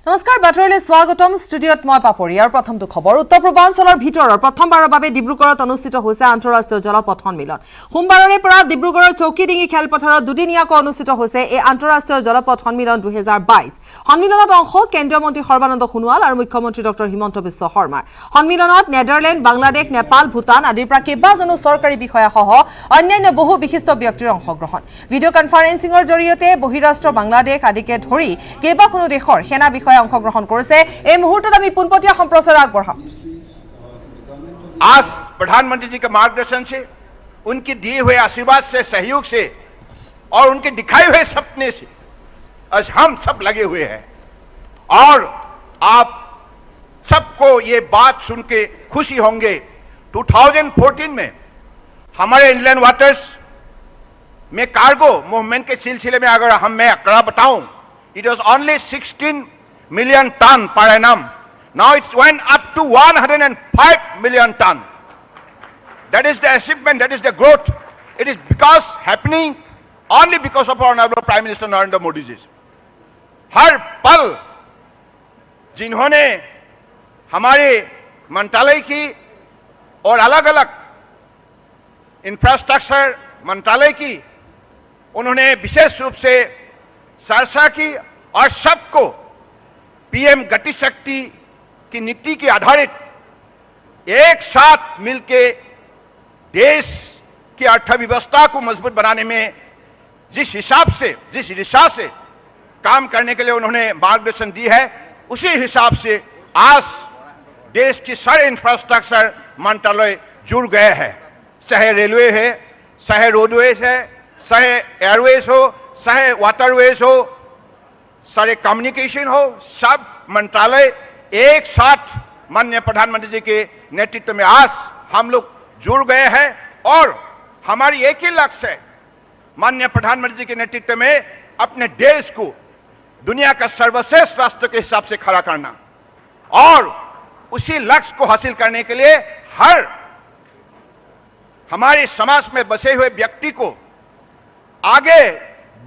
নমস্কাৰ বাতৰিলৈ স্বাগতম ষ্টুডিঅত মই পাপৰি আৰু প্ৰথমটো খবৰ উত্তৰ পূৰ্বাঞ্চলৰ ভিতৰৰ প্ৰথমবাৰৰ বাবে ডিব্ৰুগড়ত অনুষ্ঠিত হৈছে আন্তঃৰাষ্ট্ৰীয় জলপথ সন্মিলন সোমবাৰৰে পৰা ডিব্ৰুগড়ৰ চৌকিডিঙি খেলপথাৰত দুদিনীয়াকৈ অনুষ্ঠিত হৈছে এই আন্তঃৰাষ্ট্ৰীয় জলপথ সন্মিলন 2022 সন্মিলনত অংশ কেন্দ্ৰীয় মন্ত্ৰী সৰ্বানন্দ সোণোৱাল আৰু মুখ্যমন্ত্ৰী ডক্টৰ হিমন্ত বিশ্ব শৰ্মা সন্মিলনত নেদাৰলেণ্ড বাংলাদেশ নেপাল ভূটান আদিৰ পৰা কেইবাজনো চৰকাৰী বিষয়া সহ অন্যান্য বহু বিশিষ্ট ব্যক্তিৰ অংশগ্ৰহণ ভিডিঅ' কনফাৰেন্সিঙৰ জৰিয়তে বহিৰাষ্ট্ৰ বাংলাদেশ আদিকে ধৰি কেইবাখনো দেশৰ সেনা অংশগ্ৰহণ কৰিছে এই মুহূৰ্তত আমি পুনপটীয়া সম্প্ৰচাৰ আগবঢ়াম आज प्रधानमंत्री जी के मार्गदर्शन से उनके दिए हुए आशीर्वाद से सहयोग से और उनके दिखाए हुए सपने से आज हम सब लगे हुए हैं और आप सबको ये बात सुन के खुशी होंगे 2014 में हमारे इनलैंड वाटर्स में कार्गो मूवमेंट के सिलसिले में अगर मैं आंकड़ा बताऊं it was only 16 million ton per annum. Now it's went up to 105 million ton. That is the achievement, that is the growth. It is because happening only because of our honorable Prime Minister Narendra Modi ji. हर पल जिन्होंने हमारे मंत्रालय की और अलग अलग infrastructure मंत्रालय की उन्होंने विशेष रूप से सरसा की और सबको पीएम गति शक्ति की नीति के आधारित एक साथ मिलके देश की अर्थव्यवस्था को मजबूत बनाने में जिस हिसाब से जिस दिशा से काम करने के लिए उन्होंने मार्गदर्शन दी है उसी हिसाब से आज देश की सारे इंफ्रास्ट्रक्चर मंत्रालय जुड़ गए हैं चाहे रेलवे है चाहे रोडवेज है चाहे एयरवेज हो चाहे वाटरवेज हो सारे कम्युनिकेशन हो सब मंत्रालय एक साथ माननीय प्रधानमंत्री जी के नेतृत्व में आज हम लोग जुड़ गए हैं और हमारी एक ही लक्ष्य है माननीय प्रधानमंत्री जी के नेतृत्व में अपने देश को दुनिया का सर्वश्रेष्ठ राष्ट्र के हिसाब से खड़ा करना और उसी लक्ष्य को हासिल करने के लिए हर हमारे समाज में बसे हुए व्यक्ति को आगे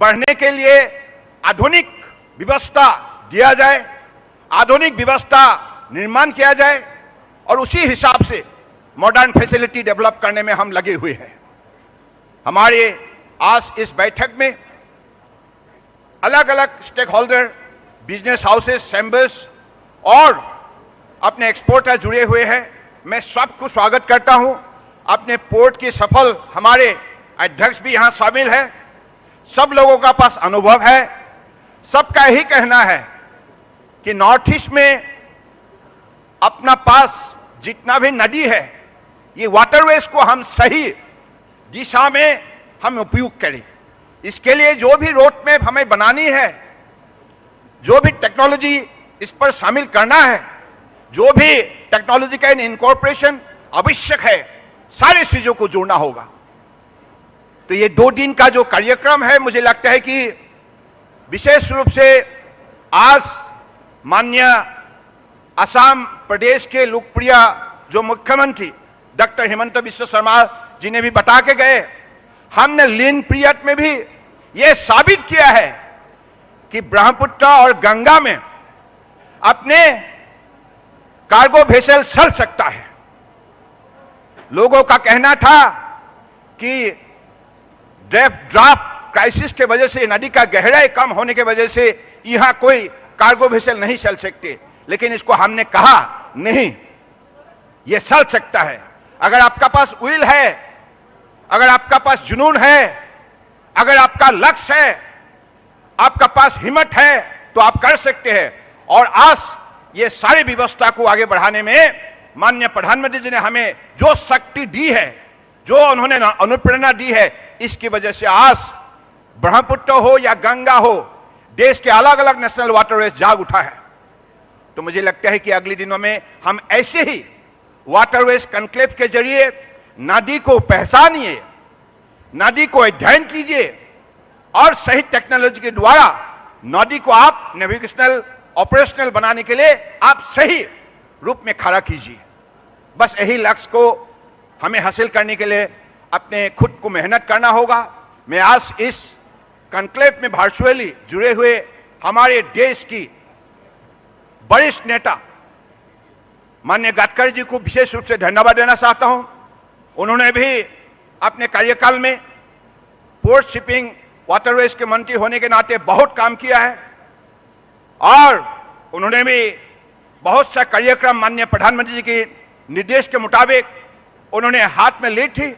बढ़ने के लिए आधुनिक व्यवस्था दिया जाए आधुनिक व्यवस्था निर्माण किया जाए और उसी हिसाब से मॉडर्न फैसिलिटी डेवलप करने में हम लगे हुए हैं हमारे आज इस बैठक में अलग अलग stakeholder business houses chambers और अपने एक्सपोर्टर जुड़े हुए हैं मैं सबको स्वागत करता हूं अपने पोर्ट की सफल हमारे अध्यक्ष भी यहां शामिल है सब लोगों का पास अनुभव है सबका यही कहना है कि नॉर्थ ईस्ट में अपना पास जितना भी नदी है ये वाटरवेज को हम सही दिशा में हम उपयोग करें इसके लिए जो भी रोड मैप हमें बनानी है जो भी टेक्नोलॉजी इस पर शामिल करना है जो भी टेक्नोलॉजी का इनकॉर्पोरेशन आवश्यक है सारी चीजों को जोड़ना होगा तो ये 2 दिन का जो कार्यक्रम है मुझे लगता है कि विशेष रूप से आज माननीय असम प्रदेश के लोकप्रिय जो मुख्यमंत्री डॉक्टर हिमंत बिश्व शर्मा जी ने भी बता के गए हमने लीन पीरियड में भी ये साबित किया है कि ब्रह्मपुत्र और गंगा में अपने कार्गो वेसल चल सकता है लोगों का कहना था कि ड्राफ्ट क्राइसिस के वजह से नदी का गहराई कम होने के वजह से यहां कोई कार्गो वेसल नहीं चल सकते लेकिन इसको हमने कहा नहीं यह चल सकता है अगर आपका पास विल है अगर आपका पास जुनून है अगर आपका लक्ष्य है आपका पास हिम्मत है तो आप कर सकते हैं और आज ये सारी व्यवस्था को आगे बढ़ाने में माननीय प्रधानमंत्री जी ने हमें जो शक्ति दी है जो उन्होंने अनुप्रेरणा दी है इसकी वजह से आज ब्रह्मपुत्र हो या गंगा हो देश के अलग अलग नेशनल वाटरवेज जाग उठा है तो मुझे लगता है कि अगले दिनों में हम ऐसे ही वाटरवेज कॉन्क्लेव के जरिए नदी को पहचानिए नदी को अध्ययन कीजिए और सही टेक्नोलॉजी के द्वारा नदी को आप नेविगेशनल ऑपरेशनल बनाने के लिए आप सही रूप में खड़ा कीजिए बस यही लक्ष्य को हमें हासिल करने के लिए अपने खुद को मेहनत करना होगा मैं आज इस कॉन्क्लेव में वर्चुअली जुड़े हुए हमारे देश की वरिष्ठ नेता माननीय गडकरी जी को विशेष रूप से धन्यवाद देना चाहता हूं। उन्होंने भी अपने कार्यकाल में पोर्ट शिपिंग वाटरवेज के मंत्री होने के नाते बहुत काम किया है और उन्होंने भी बहुत सा कार्यक्रम माननीय प्रधानमंत्री जी के निर्देश के मुताबिक उन्होंने हाथ में ली थी।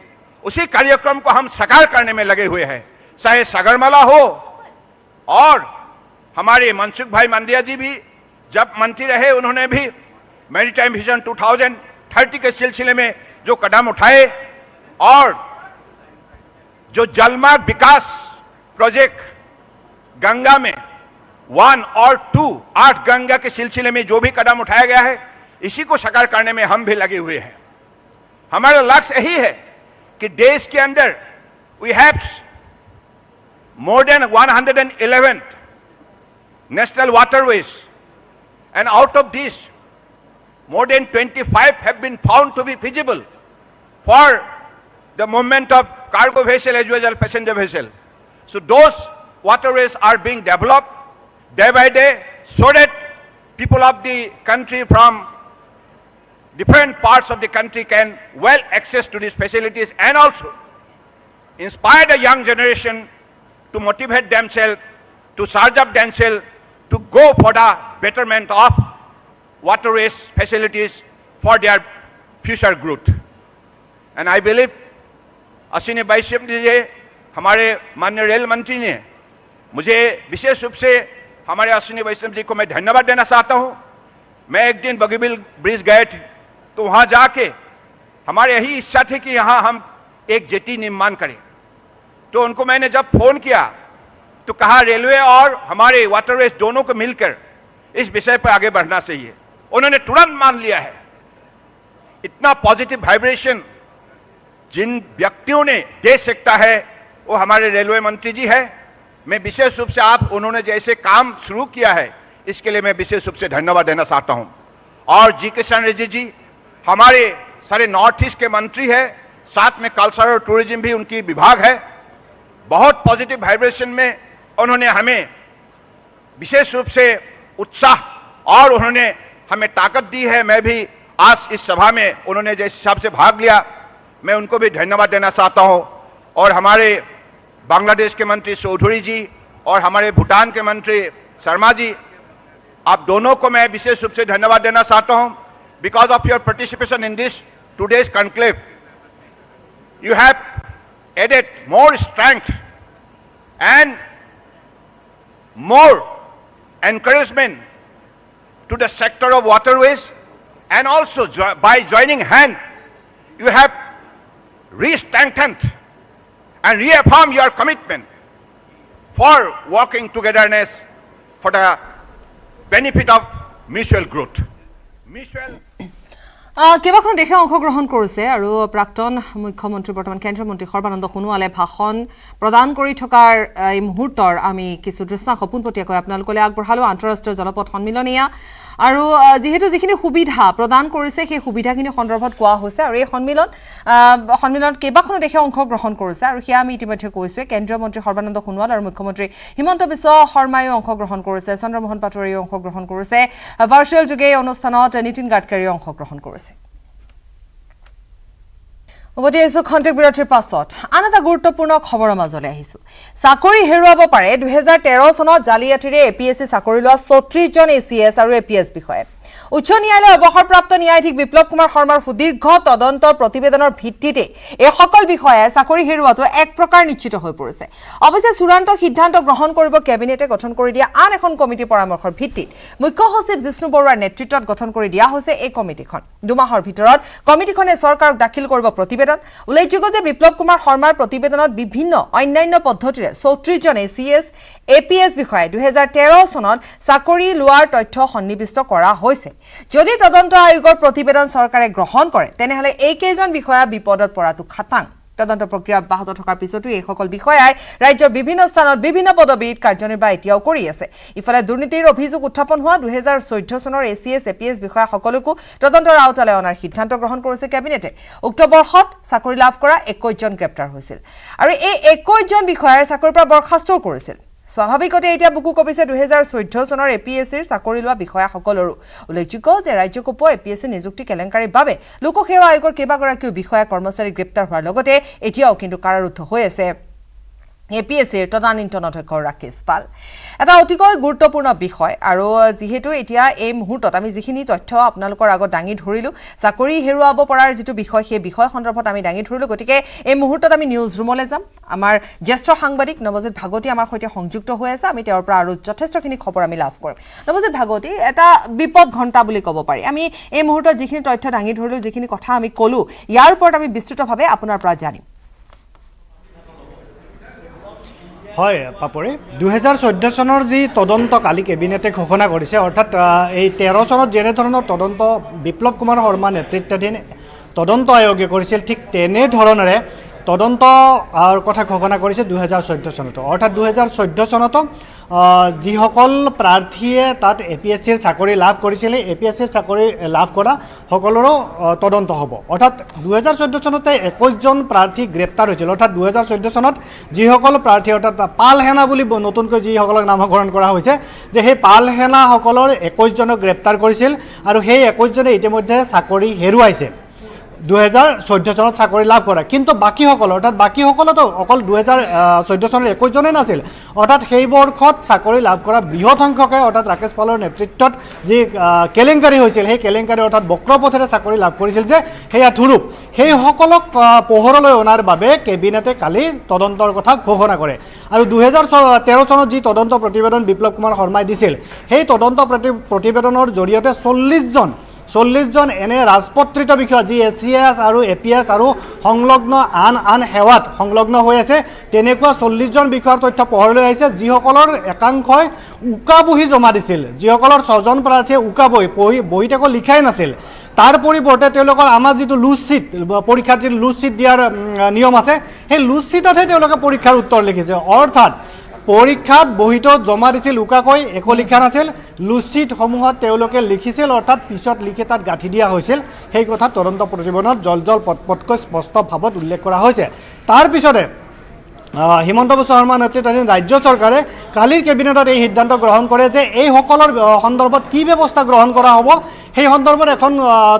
उसी कार्यक्रम को हम साकार करने में लगे हुए हैं, चाहे सागरमाला हो और हमारे मनसुख भाई मांडविया जी भी जब मंत्री रहे उन्होंने भी मैरीटाइम विजन 2030 के सिलसिले में जो कदम उठाए और जो जलमार्ग विकास प्रोजेक्ट गंगा में 1 और 2 8 गंगा के सिलसिले में जो भी कदम उठाया गया है इसी को साकार करने में हम भी लगे हुए हैं। हमारा लक्ष्य यही है कि देश के अंदर we have more than 111 national waterways and out of these more than 25 have been found to be feasible for the movement of cargo vessel as well as passenger vessel. So those waterways are being developed day by day so that people of the country from different parts of the country can well access to these facilities and also inspire the young generation to motivate themselves, to charge up themselves, to go for the betterment of waterways facilities for their future growth. And I believe Ashwini Vaishnaw ji हमारे माननीय rail मंत्री ने मुझे विशेष रूप से हमारे अश्विनी वैष्णव जी को मैं धन्यवाद देना चाहता हूं। मैं एक दिन बगीबिल ब्रिज गए थे तो वहां जाके हमारे यही इच्छा थी कि यहां हम एक जेटी निर्माण करें। तो उनको मैंने जब फोन किया तो कहा रेलवे और हमारे वाटरवेज दोनों को मिलकर इस विषय पर आगे बढ़ना चाहिए। उन्होंने तुरंत मान लिया है। इतना पॉजिटिव वाइब्रेशन जिन व्यक्तियों ने दे सकता है वो हमारे रेलवे मंत्री जी है। मैं विशेष रूप से आप उन्होंने जैसे काम शुरू किया है इसके लिए मैं विशेष रूप से धन्यवाद देना चाहता हूं। और जी किशन रेड्डी जी हमारे सारे नॉर्थ ईस्ट के मंत्री है, साथ में कल्चर और टूरिज्म भी उनकी विभाग है। बहुत पॉजिटिव वाइब्रेशन में उन्होंने हमें विशेष रूप से उत्साह और उन्होंने हमें ताकत दी है। मैं भी आज इस सभा में उन्होंने जिस हिसाब से भाग लिया मैं उनको भी धन्यवाद देना चाहता हूं। और हमारे बांग्लादेश के मंत्री चौधरी जी और हमारे भूटान के मंत्री शर्मा जी, आप दोनों को मैं विशेष रूप से धन्यवाद देना चाहता हूं। Because of your participation in this today's conclave you have added more strength and more encouragement to the sector of waterways, and also by joining hand you have re-strengthened and reaffirmed your commitment for working togetherness for the benefit of mutual growth. কেইবাখনো দেশে অংশগ্ৰহণ কৰিছে আৰু প্ৰাক্তন মুখ্যমন্ত্ৰী বৰ্তমান কেন্দ্ৰীয় মন্ত্ৰী সৰ্বানন্দ সোণোৱালে ভাষণ প্ৰদান কৰি থকাৰ এই মুহূৰ্তৰ আমি কিছু দৃশ্য সপোনপটীয়াকৈ আপোনালোকলৈ আগবঢ়ালো। আন্তঃৰাষ্ট্ৰীয় জলপথ সন্মিলন এয়া আৰু যেহেতু যিখিনি সুবিধা প্ৰদান কৰিছে সেই সুবিধাখিনি সন্দৰ্ভত কোৱা হৈছে আৰু এই সন্মিলনত কেইবাখনো দেশে অংশগ্ৰহণ কৰিছে আৰু সেয়া আমি ইতিমধ্যে কৈছোৱে। কেন্দ্ৰীয় মন্ত্ৰী সৰ্বানন্দ সোণোৱাল আৰু মুখ্যমন্ত্ৰী হিমন্ত বিশ্ব শৰ্মায়ো অংশগ্ৰহণ কৰিছে, চন্দ্ৰমোহন পাটোৱাৰীয়ে অংশগ্ৰহণ কৰিছে, ভাৰ্চুৱেল যোগে এই অনুষ্ঠানত নীতিন গাডকাৰীয়ে অংশগ্ৰহণ কৰিছে। উভতি আহিছো খন্তেক বিৰতিৰ পাছত আন এটা গুৰুত্বপূৰ্ণ খবৰৰ মাজলৈ আহিছো। চাকৰি হেৰুৱাব পাৰে 2013 চনত জালিয়াতিৰে এপিএছচি চাকৰি লোৱা 34 জন এচিএছ আৰু এপিএছ বিষয়ে। উচ্চ ন্যায়ালয়ৰ অৱসৰপ্ৰাপ্ত ন্যায়াধীশ বিপ্লৱ কুমাৰ শৰ্মাৰ সুদীৰ্ঘ তদন্তৰ প্ৰতিবেদনৰ ভিত্তিতে এই সকল বিষয়ে চাকৰি হেৰুৱাটো এক প্ৰকাৰ নিশ্চিত হৈ পৰিছে। অৱশ্যে চূড়ান্ত সিদ্ধান্ত গ্ৰহণ কৰিব কেবিনেটে গঠন কৰি দিয়া আন এখন কমিটিৰ পৰামৰ্শৰ ভিত্তিত মুখ্য সচিব জিষ্ণু বৰুৱাৰ নেতৃত্বত গঠন কৰি দিয়া হৈছে এই কমিটিখন। 2 মাহৰ ভিতৰত কমিটিখনে চৰকাৰক দাখিল কৰিব প্ৰতিবেদন। উল্লেখযোগ্য যে বিপ্লৱ কুমাৰ শৰ্মাৰ প্ৰতিবেদনত বিভিন্ন অন্যান্য পদ্ধতিৰে 34 জন এচিএছ এপিএছ বিষয়ে 2013 চনত চাকৰি লোৱাৰ তথ্য সন্নিৱিষ্ট কৰা হৈছে। যদি তদন্ত আয়োগৰ প্ৰতিবেদন চৰকাৰে গ্ৰহণ কৰে তেনেহলে এইকেইজন বিষয়া বিপদত পৰাটো খাটাং। তদন্ত প্ৰক্ৰিয়া অব্যাহত থকাৰ পিছতো এই সকল বিষয়াই ৰাজ্যৰ বিভিন্ন স্থানত বিভিন্ন পদবীত কাৰ্যনিৰ্বাহ এতিয়াও কৰি আছে। ইফালে দুৰ্নীতিৰ অভিযোগ উত্থাপন হোৱা 2014 চনৰ এচিএছ এপিএছ বিষয়াসকলকো তদন্তৰ আওতালৈ অনাৰ সিদ্ধান্ত গ্ৰহণ কৰিছে কেবিনেটে। উক্ত বৰ্ষত চাকৰি লাভ কৰা 21 জন গ্ৰেপ্তাৰ হৈছিল আৰু এই 21 জন বিষয়াৰ চাকৰিৰ পৰা বৰ্খাস্তও কৰিছিল। স্বাভাৱিকতে এতিয়া বুকু কপিছে 2014 চনৰ এপিএছচিৰ চাকৰি লোৱা বিষয়াসকলৰো উল্লেখযোগ্য যে ৰাজ্যকোপ এপিএছচি নিযুক্তি কেলেংকাৰীৰ বাবে লোকসেৱা আয়োগৰ কেইবাগৰাকীও বিষয়া কৰ্মচাৰী গ্ৰেপ্তাৰ হোৱাৰ লগতে এতিয়াও কিন্তু কাৰাৰুদ্ধ হৈ আছে এপিএছচিৰ তদানীন্তন অধ্যক্ষ ৰাকেশ পাল এটা অতিকৈ গুৰুত্বপূৰ্ণ বিষয় আৰু যেহেতু এতিয়া এই মুহূৰ্তত আমি যিখিনি তথ্য আপোনালোকৰ আগত দাঙি ধৰিলো চাকৰি হেৰুৱাব পৰাৰ যেটো বিষয় সেই বিষয় সন্দৰ্ভত আমি দাঙি ধৰিলো গতিকে এই মুহূৰ্তত আমি নিউজ ৰুমলৈ যাম আমাৰ জ্যেষ্ঠ সাংবাদিক নৱজিত ভাগৱতী আমাৰ সৈতে সংযুক্ত হৈ আছে আমি তেওঁৰ পৰা আৰু যথেষ্টখিনি খবৰ আমি লাভ কৰিম নৱজিত ভাগৱতী এটা বিপদ ঘণ্টা বুলি ক'ব পাৰি আমি এই মুহূৰ্তত যিখিনি তথ্য দাঙি ধৰিলো যিখিনি কথা আমি ক'লো ইয়াৰ ওপৰত আমি বিস্তৃতভাৱে আপোনাৰ পৰা জানিম হয় পাপৰি 2014 চনৰ যি তদন্ত কালি কেবিনেটে ঘোষণা কৰিছে অৰ্থাৎ এই 13 চনত যেনে ধৰণৰ তদন্ত বিপ্লৱ কুমাৰ শৰ্মা নেতৃত্বাধীন তদন্ত আয়োগে কৰিছিল ঠিক তেনে ধৰণৰে তদন্ত কথা ঘোষণা কৰিছে 2014 চনত অৰ্থাৎ 2014 চনত যিসকল প্ৰাৰ্থীয়ে তাত এপিএছচিৰ চাকৰি লাভ কৰিছিল এপিএছচিৰ চাকৰি লাভ কৰা সকলোৰো তদন্ত হ'ব অৰ্থাৎ 2014 চনতে 21 জন প্ৰাৰ্থী গ্ৰেপ্তাৰ হৈছিল অৰ্থাৎ 2014 চনত যিসকল প্ৰাৰ্থী অৰ্থাৎ পাল সেনা বুলি নতুনকৈ যিসকলক নামকৰণ কৰা হৈছে যে সেই পাল সেনাসকলৰ 21 জনক গ্ৰেপ্তাৰ কৰিছিল আৰু সেই 21 জনে ইতিমধ্যে চাকৰি হেৰুৱাইছে 2014 চনত চাকৰি লাভ কৰা কিন্তু বাকীসকল অৰ্থাৎ বাকীসকলতো অকল 2014 চনৰ 21 জনেই নাছিল অৰ্থাৎ সেই বৰ্ষত চাকৰি লাভ কৰা বৃহৎ সংখ্যকে অৰ্থাৎ ৰাকেশ পালৰ নেতৃত্বত যি কেলেংকাৰী হৈছিল সেই কেলেংকাৰী অৰ্থাৎ বক্ৰপথেৰে চাকৰি লাভ কৰিছিল যে সেয়া ধুৰুপ সেইসকলক পোহৰলৈ অনাৰ বাবে কেবিনেটে কালি তদন্তৰ কথা ঘোষণা কৰে আৰু 2013 চনত যি তদন্ত প্ৰতিবেদন বিপ্লৱ কুমাৰ শৰ্মাই দিছিল সেই তদন্ত প্ৰতিবেদনৰ জৰিয়তে 40 জন এনে ৰাজপত্ৰিত বিষয়া যি এছিএছ আৰু এপিএছ আৰু সংলগ্ন আন সেৱাত সংলগ্ন হৈ আছে তেনেকুৱা 40 জন বিষয়াৰ তথ্য পোহৰলৈ আহিছে যিসকলৰ একাংশই উকা বহি জমা দিছিল যিসকলৰ 6 জন প্ৰাৰ্থীয়ে উকা বহিত একো লিখাই নাছিল তাৰ পৰিৱৰ্তে তেওঁলোকৰ আমাৰ যিটো লুজ চিট পৰীক্ষাত যি লুজ চিট দিয়াৰ নিয়ম আছে সেই লুজ চিটতহে তেওঁলোকে পৰীক্ষাৰ উত্তৰ লিখিছে অৰ্থাৎ পৰীক্ষাত বহিত জমা দিছিল উকাকৈ একো লিখা নাছিল লুচিটসমূহত তেওঁলোকে লিখিছিল অৰ্থাৎ পিছত লিখি তাত গাঁঠি দিয়া হৈছিল সেই কথা তদন্ত প্ৰতিবেদনত জল পটকৈ স্পষ্ট ভাৱত উল্লেখ কৰা হৈছে তাৰ পিছতে হিমন্ত বিশ্ব শৰ্মা নেতৃত্বাধীন ৰাজ্য চৰকাৰে কালিৰ কেবিনেটত এই সিদ্ধান্ত গ্ৰহণ কৰে যে এই সকলৰ সন্দৰ্ভত কি ব্যৱস্থা গ্ৰহণ কৰা হ'ব সেই সন্দৰ্ভত এখন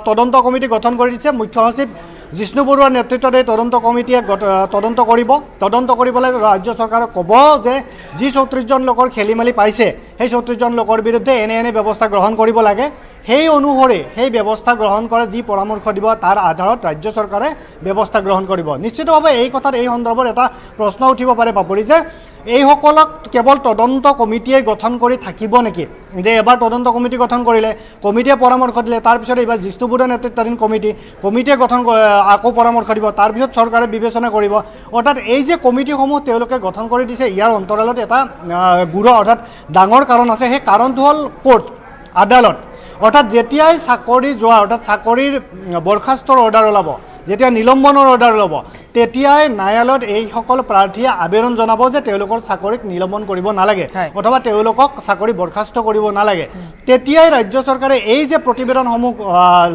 তদন্ত কমিটি গঠন কৰি দিছে মুখ্য সচিব জিষ্ণু বৰুৱাৰ নেতৃত্বত এই তদন্ত কমিটিয়ে তদন্ত কৰিবলৈ ৰাজ্য চৰকাৰক ক'ব যে যি 34 জন লোকৰ খেলিমেলি পাইছে সেই 34 জন লোকৰ বিৰুদ্ধে এনে ব্যৱস্থা গ্ৰহণ কৰিব লাগে সেই অনুসৰি সেই ব্যৱস্থা গ্ৰহণ কৰে যি পৰামৰ্শ দিব তাৰ আধাৰত ৰাজ্য চৰকাৰে ব্যৱস্থা গ্ৰহণ কৰিব নিশ্চিতভাৱে এই কথাত এই সন্দৰ্ভত এটা প্ৰশ্ন উঠিব পাৰে পাপৰি যে এইসকলক কেৱল তদন্ত কমিটিয়ে গঠন কৰি থাকিব নেকি যে এবাৰ তদন্ত কমিটি গঠন কৰিলে কমিটিয়ে পৰামৰ্শ দিলে তাৰপিছত এইবাৰ জিষ্ণু বৰুৱা নেতৃত্বাধীন কমিটিয়ে গঠন আকৌ পৰামৰ্শ দিব তাৰপিছত চৰকাৰে বিবেচনা কৰিব অৰ্থাৎ এই যে কমিটিসমূহ তেওঁলোকে গঠন কৰি দিছে ইয়াৰ অন্তৰালত এটা গুৰু অৰ্থাৎ ডাঙৰ কাৰণ আছে সেই কাৰণটো হ'ল কোৰ্ট আদালত অৰ্থাৎ যেতিয়াই চাকৰি যোৱা অৰ্থাৎ চাকৰিৰ বৰখাস্তৰ অৰ্ডাৰ ওলাব যেতিয়া নিলম্বনৰ অৰ্ডাৰ ল'ব তেতিয়াই ন্যায়ালয়ত এইসকল প্ৰাৰ্থীয়ে আবেদন জনাব যে তেওঁলোকৰ চাকৰিক নিলম্বন কৰিব নালাগে অথবা তেওঁলোকক চাকৰি বৰখাস্ত কৰিব নালাগে তেতিয়াই ৰাজ্য চৰকাৰে এই যে প্ৰতিবেদনসমূহ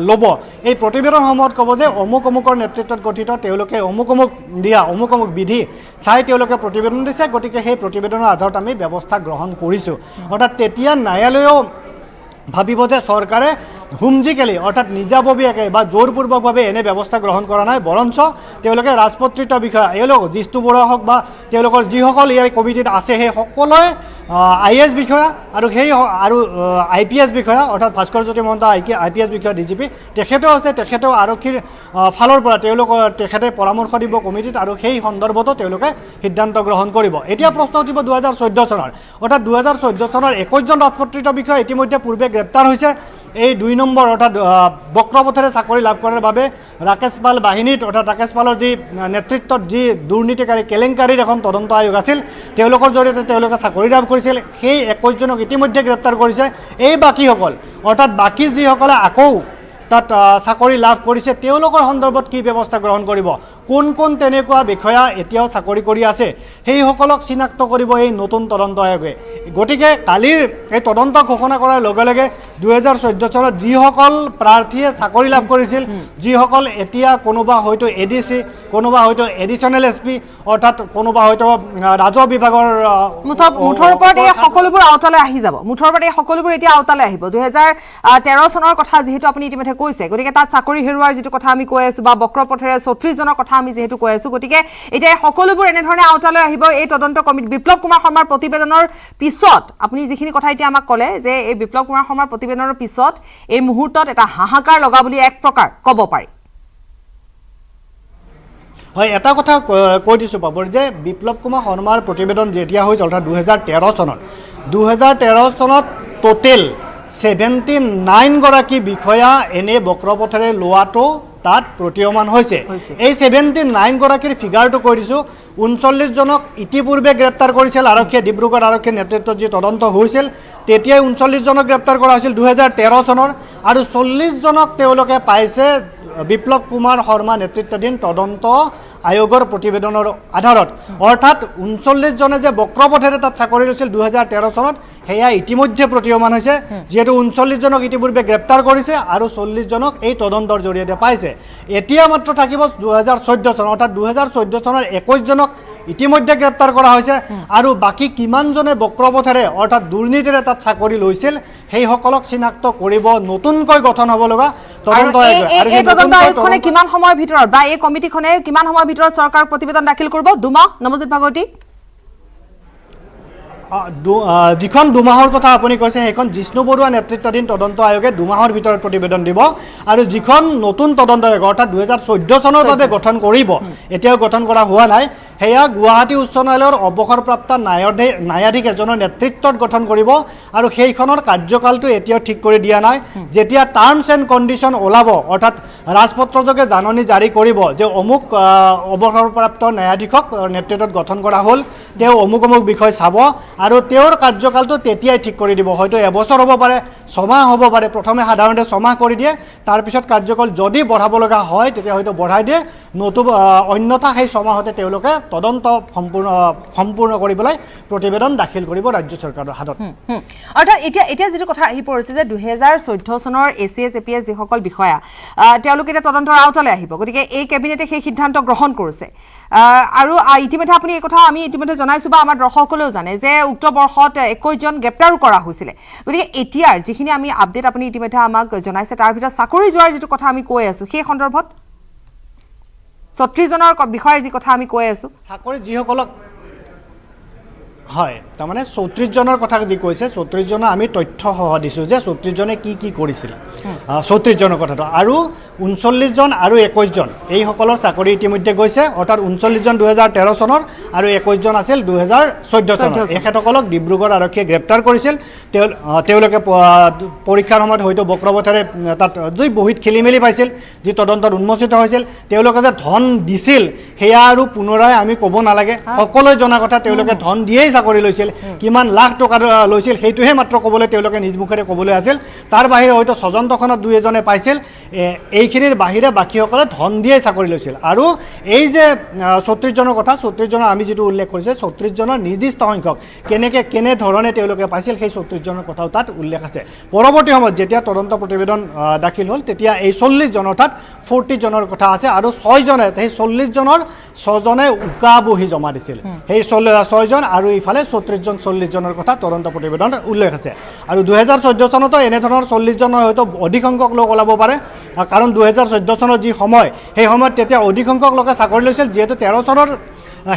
ল'ব এই প্ৰতিবেদনসমূহত ক'ব যে অমুকৰ নেতৃত্বত গঠিত তেওঁলোকে অমুক বিধি চাই তেওঁলোকে প্ৰতিবেদন দিছে গতিকে সেই প্ৰতিবেদনৰ আধাৰত আমি ব্যৱস্থা গ্ৰহণ কৰিছোঁ অৰ্থাৎ তেতিয়া ন্যায়ালয়েও ভাবিব যে চৰকাৰে হুমজিকেলি অৰ্থাৎ নিজাববীয়াকৈ বা জোৰপূৰ্বকভাৱে এনে ব্যৱস্থা গ্ৰহণ কৰা নাই বৰঞ্চ তেওঁলোকে ৰাজপত্ৰিত বিষয়া এওঁলোক জিষ্ণু বৰুৱা হওক বা তেওঁলোকৰ যিসকল ইয়াৰ কমিটিত আছে সেই সকলোৱে আইএছ বিষয়া আৰু আইপিএছ বিষয়া অৰ্থাৎ ভাস্কৰজ্যোতি মহন্ত আইপিএছ বিষয়া ডিজিপি তেখেতেও আৰক্ষীৰ ফালৰ পৰা তেখেতে পৰামৰ্শ দিব কমিটিত আৰু সেই সন্দৰ্ভতো তেওঁলোকে সিদ্ধান্ত গ্ৰহণ কৰিব এতিয়া প্ৰশ্ন উঠিব 2014 চনৰ অৰ্থাৎ 2014 চনৰ 21 জন ৰাজপত্ৰিত বিষয়া ইতিমধ্যে পূৰ্বে গ্ৰেপ্তাৰ হৈছে এই 2 নম্বৰ অৰ্থাৎ বক্ৰপথেৰে চাকৰি লাভ কৰাৰ বাবে ৰাকেশ পাল বাহিনীত অৰ্থাৎ ৰাকেশ পালৰ যি নেতৃত্বত যি দুৰ্নীতিকাৰী কেলেংকাৰীৰ এখন তদন্ত আয়োগ আছিল তেওঁলোকৰ জৰিয়তে তেওঁলোকে চাকৰি লাভ কৰিছিল সেই 21 জনক ইতিমধ্যে গ্ৰেপ্তাৰ কৰিছে এই বাকীসকল অৰ্থাৎ বাকী যিসকলে আকৌ তাত চাকৰি লাভ কৰিছে তেওঁলোকৰ সন্দৰ্ভত কি ব্যৱস্থা গ্ৰহণ কৰিব কোন কোন তেনেকুৱা বিষয়া এতিয়াও চাকৰি কৰি আছে সেইসকলক চিনাক্ত কৰিব এই নতুন তদন্ত আয়োগে গতিকে কালিৰ এই তদন্ত ঘোষণা কৰাৰ লগে লগে 2014 চনত যিসকল প্ৰাৰ্থীয়ে চাকৰি লাভ কৰিছিল যিসকল এতিয়া কোনোবা হয়তো এডিসি কোনোবা হয়তো এডিশনাল এসপি অৰ্থাৎ কোনোবা হয়তো ৰাজহ বিভাগৰ মুঠৰ ওপৰত এই সকলোবোৰ আওতালৈ আহি যাব মুঠৰ ওপৰত এই সকলোবোৰ এতিয়া আওতালৈ আহিব 2013 চনৰ কথা যেহেতু আপুনি ইতিমধ্যে কৈছে গতিকে তাত চাকৰি হেৰুৱাৰ যেটো কথা আমি কৈ আছো বা বক্ৰপথেৰে 36 জনৰ কথা আমি যেহেতু কৈ আছো গতিকে এতিয়া সকলোবোৰ এনে ধৰণে আওতালৈ আহিব এই তদন্ত কমিটি বিপ্লৱ কুমাৰ শৰ্মাৰ প্ৰতিবেদনৰ পিছত আপুনি যিখিনি কথা এতিয়া আমাক ক'লে যে এই বিপ্লৱ কুমাৰ শৰ্মাৰ প্ৰতিবেদনৰ পিছত এই মুহূৰ্তত এটা হাহাকাৰ লগা বুলি এক প্ৰকাৰ ক'ব পাৰি হয় এটা কথা কৈ দিছো পাবৰ যে বিপ্লৱ কুমাৰ শৰ্মাৰ প্ৰতিবেদন যেতিয়া হৈছিল অৰ্থাৎ 2013 চনত টোটেল 79 গৰাকী বিষয়া এনে বক্ৰপথেৰে লোৱাটো তাত প্ৰতীয়মান হৈছে এই 79 গৰাকীৰ ফিগাৰটো কৈ দিছো 39 জনক ইতিপূৰ্বে গ্ৰেপ্তাৰ কৰিছিল আৰক্ষীয়ে ডিব্ৰুগড় আৰক্ষীৰ নেতৃত্বত যি তদন্ত হৈছিল তেতিয়াই 39 জনক গ্ৰেপ্তাৰ কৰা হৈছিল 2013 চনৰ আৰু 40 জনক তেওঁলোকে পাইছে বিপ্লৱ কুমাৰ শৰ্মা নেতৃত্বাধীন তদন্ত আয়োগৰ প্ৰতিবেদনৰ আধাৰত অৰ্থাৎ 39 জনে যে বক্ৰপথেৰে তাত চাকৰি লৈছিল 2013 চনত হেয়া ইতিমধ্যে প্ৰতীয়মান হৈছে যেহেতু 39 জনক ইতিপূৰ্বে গ্ৰেপ্তাৰ কৰিছে আৰু 40 জনক এই তদন্তৰ জৰিয়তে পাইছে এতিয়া মাত্ৰ থাকিব 2014 চন অৰ্থাৎ 2014 চনৰ 21 জনক ইতিমধ্যে গ্ৰেপ্তাৰ কৰা হৈছে আৰু বাকি কিমান জনে বক্ৰপথেৰে অৰ্থাৎ দুৰ্নীতিৰে তাত চাকৰি লৈছিল সেই সকলক চিনাক্ত কৰিব নতুনকৈ গঠন হ'ব লগা তদন্ত আয়োগ আৰু এই তদন্ত আয়োগখনে কিমান সময়ৰ ভিতৰত বা এই কমিটিখনে কিমান সময়ৰ ভিতৰত চৰকাৰক প্ৰতিবেদন দাখিল কৰিব দুমাহ নৱজিত ভাগৱতী যিখন দুমাহৰ কথা আপুনি কৈছে সেইখন জিষ্ণু বৰুৱা নেতৃত্বাধীন তদন্ত আয়োগে দুমাহৰ ভিতৰত প্ৰতিবেদন দিব আৰু যিখন নতুন তদন্ত আয়োগ অৰ্থাৎ 2014 চনৰ বাবে গঠন কৰিব এতিয়াও গঠন কৰা হোৱা নাই হেয়া গুৱাহাটী উচ্চ ন্যায়ালয়ৰ অৱসৰপ্ৰাপ্ত ন্যায়াধীশ এজনৰ নেতৃত্বত গঠন কৰিব আৰু সেইখনৰ কাৰ্যকালটো এতিয়াও ঠিক কৰি দিয়া নাই যেতিয়া টাৰ্মছ এণ্ড কণ্ডিশ্যন ওলাব অৰ্থাৎ ৰাজপত্ৰযোগে জাননী জাৰি কৰিব যে অমুক অৱসৰপ্ৰাপ্ত ন্যায়াধীশক নেতৃত্বত গঠন কৰা হ'ল তেওঁ অমুক অমুক বিষয় চাব আৰু তেওঁৰ কাৰ্যকালটো তেতিয়াই ঠিক কৰি দিব হয়তো এবছৰ হ'ব পাৰে ছমাহ হ'ব পাৰে প্ৰথমে সাধাৰণতে ছমাহ কৰি দিয়ে তাৰ পিছত কাৰ্যকাল যদি বঢ়াব লগা হয় তেতিয়া হয়তো বঢ়াই দিয়ে নতুবা অন্যথা সেই ছমাহতে তেওঁলোকে তদন্ত সম্পূৰ্ণ কৰিবলৈ প্ৰতিবেদন দাখিল কৰিব ৰাজ্য চৰকাৰৰ হাতত অৰ্থাৎ এতিয়া যেটো কথা আহি পৰিছে যে 2014 চনৰ এছিএছ এপিএছ যিসকল বিষয়া তেওঁলোকে এতিয়া তদন্তৰ আওতালৈ আহিব গতিকে এই কেবিনেটে সেই সিদ্ধান্ত গ্ৰহণ কৰিছে আৰু ইতিমধ্যে আপুনি এই কথা আমি ইতিমধ্যে জনাইছো বা আমাৰ দৰ্শকসকলেও জানে যে উক্ত বৰ্ষত 21 জন গ্ৰেপ্তাৰো কৰা হৈছিল গতিকে এতিয়াৰ যিখিনি আমি আপডেট আপুনি ইতিমধ্যে আমাক জনাইছে তাৰ ভিতৰত চাকৰি যোৱাৰ যেটো কথা আমি কৈ আছো সেই সন্দৰ্ভত 36 জনৰ বিষয়ে যি কথা আমি কৈ আছো চাকৰি যিসকলক হয় তাৰমানে 34 জনৰ কথা যি কৈছে 34 জনৰ আমি তথ্য সহ দিছো যে 34 জনে কি কৰিছিল 34 জনৰ কথাটো আৰু 39 জন আৰু 21 জন এই সকলৰ চাকৰি ইতিমধ্যে গৈছে অৰ্থাৎ 39 জন 2013 চনৰ আৰু 21 জন আছিল 2014 চনৰ এখেতসকলক ডিব্ৰুগড় আৰক্ষীয়ে গ্ৰেপ্তাৰ কৰিছিল তেওঁলোকে পৰীক্ষাৰ সময়ত হয়তো বক্ৰপথেৰে তাত দুই বহিত খেলিমেলি পাইছিল যি তদন্তত উন্মোচিত হৈছিল তেওঁলোকে যে ধন দিছিল হেয়া আৰু পুনৰাই আমি ক'ব নালাগে সকলোৱে জনা কথা তেওঁলোকে ধন দিয়েই চাকৰি লৈছিল কিমান লাখ টকা লৈছিল সেইটোহে মাত্ৰ ক'বলৈ তেওঁলোকে নিজ মুখেৰে ক'বলৈ আছিল তাৰ বাহিৰে হয়তো স্বজন্তখনত দুই এজনে পাইছিল এইখিনিৰ বাহিৰে বাকীসকলে ধন দিয়ে চাকৰি লৈছিল আৰু এই যে 36 জনৰ কথা 36 জনৰ আমি যেটো উল্লেখ কৰিছে 36 জনৰ নিৰ্দিষ্ট সংখ্যক কেনে ধৰণে তেওঁলোকে পাইছিল সেই 36 জনৰ কথাও তাত উল্লেখ আছে পৰৱৰ্তী সময়ত যেতিয়া তদন্ত প্ৰতিবেদন দাখিল হ'ল তেতিয়া এই 40 জন অৰ্থাৎ 40 জনৰ কথা আছে আৰু 6 জনে সেই 40 জনৰ 6 জনে উকা বহি জমা দিছিল সেই 6 জন আৰু ইফালে 34 জন 40 জনৰ কথা তদন্ত প্ৰতিবেদনত উল্লেখ আছে আৰু 2014 চনতো এনে ধৰণৰ 40 জন হয়তো অধিক সংখ্যক লোক ওলাব পাৰে কাৰণ 2014 চনৰ যি সময় সেই সময়ত তেতিয়া অধিক সংখ্যক লোকে চাকৰি লৈছিল যেহেতু 13 চনৰ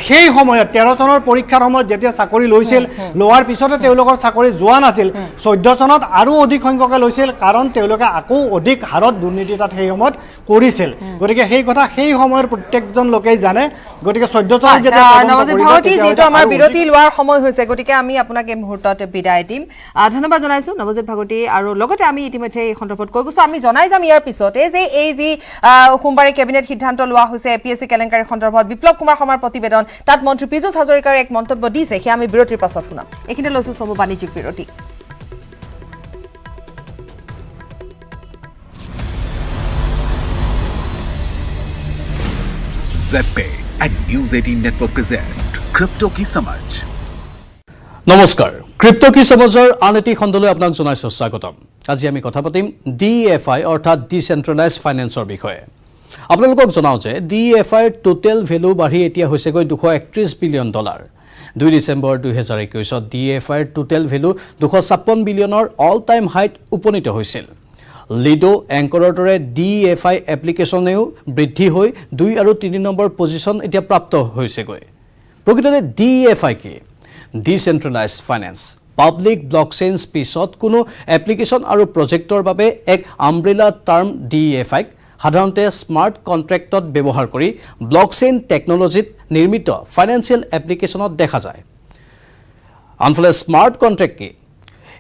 সেই সময়ত 13 চনৰ পৰীক্ষাৰ সময়ত যেতিয়া চাকৰি লৈছিল লোৱাৰ পিছতে তেওঁলোকৰ চাকৰি যোৱা নাছিল 14 চনত আৰু অধিক সংখ্যকে লৈছিল কাৰণ তেওঁলোকে আকৌ অধিক হাৰত দুৰ্নীতি তাত সেই সময়ত কৰিছিল গতিকে সেই কথা সেই সময়ৰ প্ৰত্যেকজন লোকেই জানে গতিকে 14 চনত যেতিয়া নৱজিত ভাগৱতী যেটো আমাৰ বিৰতি লোৱাৰ সময় হৈছে গতিকে আমি আপোনাক এই মুহূৰ্তত বিদায় দিম ধন্যবাদ জনাইছো নৱজিত ভাগৱতী আৰু লগতে আমি ইতিমধ্যে এই সন্দৰ্ভত কৈ গৈছো আমি জনাই যাম ইয়াৰ পিছতে যে এই যি সোমবাৰে কেবিনেট সিদ্ধান্ত লোৱা হৈছে এপিএছচি কেলেংকাৰী সন্দৰ্ভত বিপ্লৱ কুমাৰ শৰ্মাৰ প্ৰতিবেদন তাত মন্ত্ৰী পীযুষ হাজৰিকাৰ এক মন্তব্য দিছে সেয়া আমি বিৰতিৰ পাছত শুনাম এইখিনিতে লৈছো চমু বাণিজ্যিক বিৰতি ZPay and News 18 Network present Crypto Ki Samajh. নমস্কাৰ ক্ৰিপ্টো কি সমাজৰ আন এটি খণ্ডলৈ আপোনাক জনাইছোঁ স্বাগতম আজি আমি কথা পাতিম DeFi অৰ্থাৎ ডিসেন্ট্ৰেলাইজড ফাইনেন্সৰ বিষয়ে আপোনালোকক জনাও যে DeFi টোটেল ভ্যালু বাঢ়ি এতিয়া হৈছে গৈ $231 বিলিয়ন 2 ডিসেম্বৰ 2021 DeFi টোটেল ভ্যালু 256 বিলিয়নৰ অল টাইম হাইট উপনীত হৈছিল লিডো এংকৰৰ দৰে DeFi এপ্লিকেশনেও বৃদ্ধি হৈ 2 আৰু 3 নম্বৰ পজিশন এতিয়া প্ৰাপ্ত হৈছে গৈ প্ৰকৃততে DeFi কি ডিসেন্ট্ৰেলাইজড ফাইনেন্স পাব্লিক ব্লকচেইন স্পেচত কোনো এপ্লিকেশন আৰু প্ৰজেক্টৰ বাবে এক আমব্ৰেলা টাৰ্ম DeFi সাধাৰণতে স্মাৰ্ট কন্ট্ৰেক্টত ব্যৱহাৰ কৰি ব্লকচেইন টেকনলজিত নিৰ্মিত ফাইনেন্সিয়েল এপ্লিকেশনত দেখা যায় আনফালে স্মাৰ্ট কন্ট্ৰেক্ট কি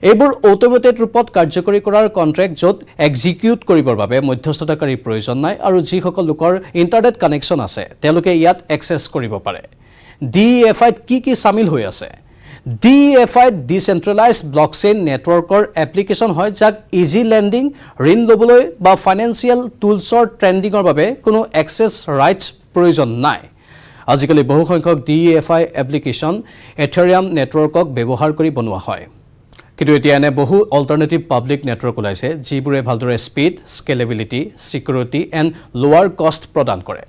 এইবোৰ অটোমেটেড ৰূপত কাৰ্যকৰী কৰাৰ কন্ট্ৰেক্ট য'ত এক্সিকিউট কৰিবৰ বাবে মধ্যস্থতাকাৰীৰ প্ৰয়োজন নাই আৰু যিসকল লোকৰ ইণ্টাৰনেট কানেকশ্যন আছে তেওঁলোকে ইয়াত এক্সেছ কৰিব পাৰে DeFi কি সামিল হৈ আছে DeFi ডিসেন্ট্ৰেলাইজড ব্লকচেইন নেটৱৰ্কৰ এপ্লিকেশন হয় যাক ইজি লেন্ডিং ঋণ লবলৈ বা ফাইনেন্সিয়েল টুলছৰ ট্ৰেন্ডিঙৰ বাবে কোনো এক্সেছ ৰাইটছ প্ৰয়োজন নাই আজিকালি বহু সংখ্যক DeFi এপ্লিকেশন ইথেৰিয়াম নেটৱৰ্কক ব্যৱহাৰ কৰি বনোৱা হয় কিন্তু এতিয়া এনে বহু অল্টাৰনেটিভ পাব্লিক নেটৱৰ্ক ওলাইছে যিবোৰে ভালদৰে স্পীড স্কেলেবিলিটি সিকিউৰিটি এণ্ড লোৱাৰ কষ্ট প্ৰদান কৰে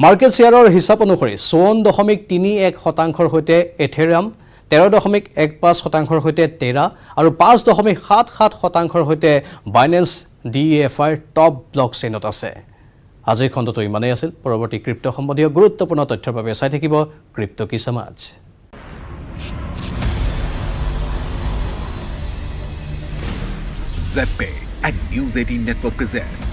মাৰ্কেট শ্বেয়াৰৰ হিচাপ অনুসৰি 54.31% সৈতে ইথেৰিয়াম 13.15% সৈতে টেৰা আৰু 5.77% সৈতে বাইনেন্স DeFi টপ ব্লকচেইনত আছে আজিৰ খণ্ডটো ইমানেই আছিল পৰৱৰ্তী ক্ৰিপ্টো সম্বন্ধীয় গুৰুত্বপূৰ্ণ তথ্যৰ বাবে চাই থাকিব ক্ৰিপ্টো কি সমাজ ZPay and News 18 Network present